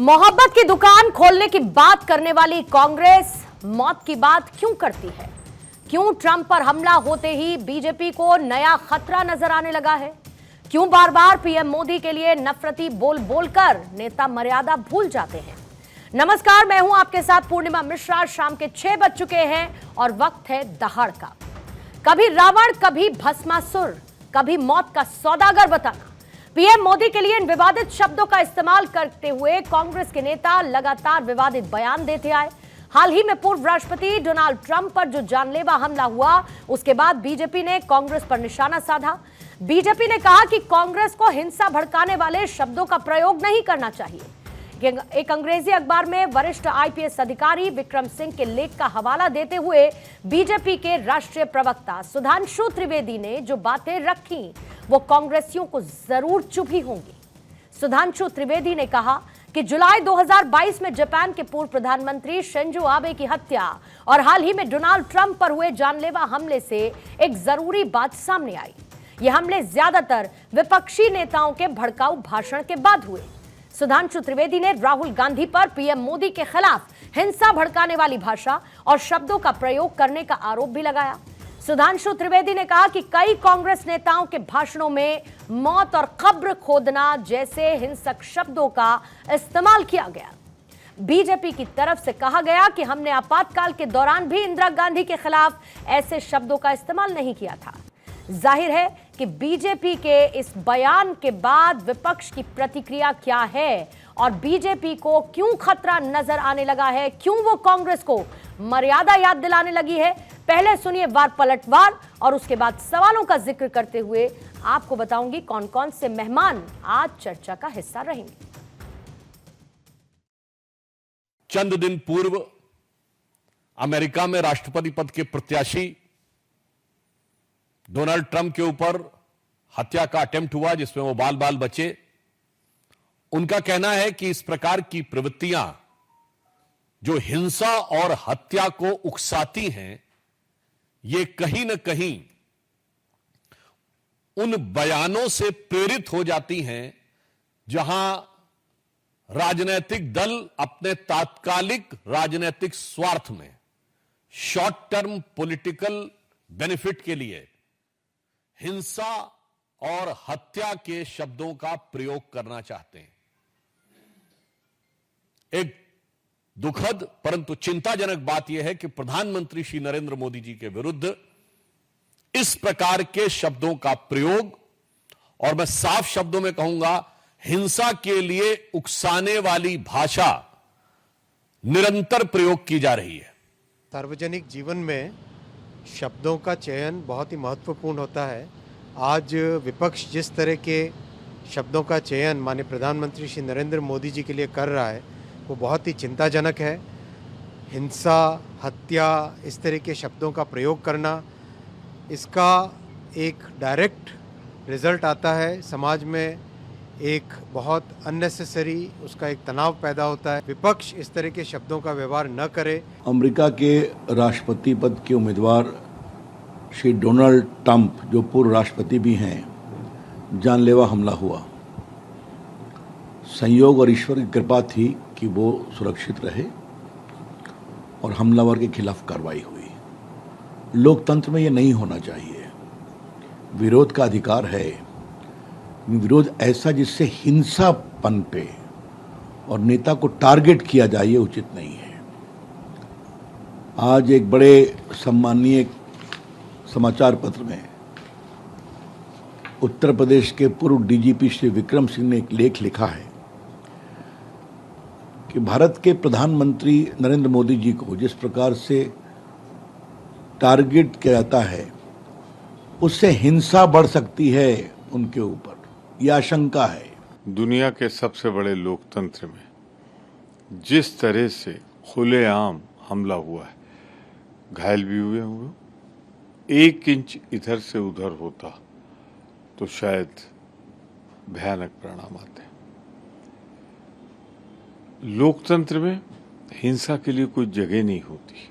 मोहब्बत की दुकान खोलने की बात करने वाली कांग्रेस मौत की बात क्यों करती है? क्यों ट्रंप पर हमला होते ही बीजेपी को नया खतरा नजर आने लगा है? क्यों बार बार पीएम मोदी के लिए नफरती बोल बोलकर नेता मर्यादा भूल जाते हैं? नमस्कार, मैं हूं आपके साथ पूर्णिमा मिश्रा। शाम के 6 बज चुके हैं और वक्त है दहाड़ का। कभी रावण, कभी भस्मासुर, कभी मौत का सौदागर बताना। पीएम मोदी के लिए इन विवादित शब्दों का इस्तेमाल करते हुए कांग्रेस के नेता लगातार विवादित बयान देते आए। हाल ही में पूर्व राष्ट्रपति डोनाल्ड ट्रंप पर जो जानलेवा हमला हुआ, उसके बाद बीजेपी ने कांग्रेस पर निशाना साधा। बीजेपी ने कहा कि कांग्रेस को हिंसा भड़काने वाले शब्दों का प्रयोग नहीं करना चाहिए। एक अंग्रेजी अखबार में वरिष्ठ आईपीएस अधिकारी विक्रम सिंह के लेख का हवाला देते हुए बीजेपी के राष्ट्रीय प्रवक्ता सुधांशु त्रिवेदी ने जो बातें रखी वो कांग्रेसियों को जरूर चुभी होंगी। सुधांशु त्रिवेदी ने कहा कि जुलाई 2022 में जापान के पूर्व प्रधानमंत्री शिंजो आबे की हत्या और हाल ही में डोनाल्ड ट्रंप पर हुए जानलेवा हमले से एक जरूरी बात सामने आई। ये हमले ज्यादातर विपक्षी नेताओं के भड़काऊ भाषण के बाद हुए। सुधांशु त्रिवेदी ने राहुल गांधी पर पीएम मोदी के खिलाफ हिंसा भड़काने वाली भाषा और शब्दों का प्रयोग करने का आरोप भी लगाया। सुधांशु त्रिवेदी ने कहा कि कई कांग्रेस नेताओं के भाषणों में मौत और कब्र खोदना जैसे हिंसक शब्दों का इस्तेमाल किया गया। बीजेपी की तरफ से कहा गया कि हमने आपातकाल के दौरान भी इंदिरा गांधी के खिलाफ ऐसे शब्दों का इस्तेमाल नहीं किया था। जाहिर है कि बीजेपी के इस बयान के बाद विपक्ष की प्रतिक्रिया क्या है और बीजेपी को क्यों खतरा नजर आने लगा है, क्यों वो कांग्रेस को मर्यादा याद दिलाने लगी है। पहले सुनिए वार पलटवार और उसके बाद सवालों का जिक्र करते हुए आपको बताऊंगी कौन कौन से मेहमान आज चर्चा का हिस्सा रहेंगे। चंद दिन पूर्व अमेरिका में राष्ट्रपति पद के प्रत्याशी डोनाल्ड ट्रंप के ऊपर हत्या का अटेम्प्ट हुआ जिसमें वो बाल बाल बचे। उनका कहना है कि इस प्रकार की प्रवृत्तियां जो हिंसा और हत्या को उकसाती हैं, ये कहीं न कहीं उन बयानों से प्रेरित हो जाती हैं जहां राजनीतिक दल अपने तात्कालिक राजनीतिक स्वार्थ में, शॉर्ट टर्म पॉलिटिकल बेनिफिट के लिए हिंसा और हत्या के शब्दों का प्रयोग करना चाहते हैं। एक दुखद परंतु चिंताजनक बात यह है कि प्रधानमंत्री श्री नरेंद्र मोदी जी के विरुद्ध इस प्रकार के शब्दों का प्रयोग, और मैं साफ शब्दों में कहूंगा हिंसा के लिए उकसाने वाली भाषा निरंतर प्रयोग की जा रही है। सार्वजनिक जीवन में शब्दों का चयन बहुत ही महत्वपूर्ण होता है। आज विपक्ष जिस तरह के शब्दों का चयन माननीय प्रधानमंत्री श्री नरेंद्र मोदी जी के लिए कर रहा है वो बहुत ही चिंताजनक है। हिंसा, हत्या, इस तरह के शब्दों का प्रयोग करना, इसका एक डायरेक्ट रिजल्ट आता है समाज में, एक बहुत अननेसेसरी उसका एक तनाव पैदा होता है। विपक्ष इस तरह के शब्दों का व्यवहार न करे। अमेरिका के राष्ट्रपति पद के उम्मीदवार श्री डोनाल्ड ट्रंप, जो पूर्व राष्ट्रपति भी हैं, जानलेवा हमला हुआ। संयोग और ईश्वर की कृपा थी कि वो सुरक्षित रहे और हमलावर के खिलाफ कार्रवाई हुई। लोकतंत्र में ये नहीं होना चाहिए। विरोध का अधिकार है, विरोध ऐसा जिससे हिंसा पनपे और नेता को टारगेट किया जाए, ये उचित नहीं है। आज एक बड़े सम्माननीय समाचार पत्र में उत्तर प्रदेश के पूर्व डीजीपी श्री विक्रम सिंह ने एक लेख लिखा है कि भारत के प्रधानमंत्री नरेंद्र मोदी जी को जिस प्रकार से टारगेट किया जाता है उससे हिंसा बढ़ सकती है उनके ऊपर, यह आशंका है। दुनिया के सबसे बड़े लोकतंत्र में जिस तरह से खुलेआम हमला हुआ है, घायल भी हुए होंगे, 1 इंच इधर से उधर होता तो शायद भयानक परिणाम आते। लोकतंत्र में हिंसा के लिए कोई जगह नहीं होती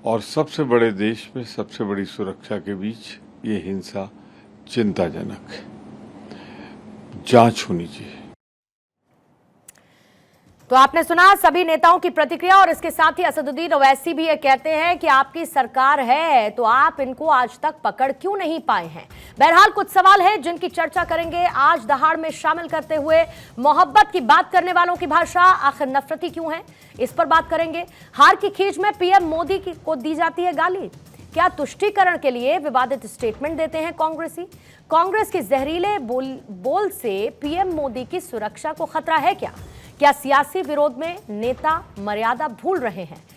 और सबसे बड़े देश में सबसे बड़ी सुरक्षा के बीच ये हिंसा चिंताजनक है, जांच होनी चाहिए। तो आपने सुना सभी नेताओं की प्रतिक्रिया और इसके साथ ही असदुद्दीन ओवैसी भी ये कहते हैं कि आपकी सरकार है तो आप इनको आज तक पकड़ क्यों नहीं पाए हैं। बहरहाल कुछ सवाल हैं जिनकी चर्चा करेंगे आज दहाड़ में, शामिल करते हुए मोहब्बत की बात करने वालों की भाषा आखिर नफरती क्यों है, इस पर बात करेंगे। हार की खींच में पीएम मोदी को दी जाती है गाली, क्या तुष्टीकरण के लिए विवादित स्टेटमेंट देते हैं कांग्रेसी। कांग्रेस के जहरीले बोल से पीएम मोदी की सुरक्षा को खतरा है क्या सियासी विरोध में नेता मर्यादा भूल रहे हैं।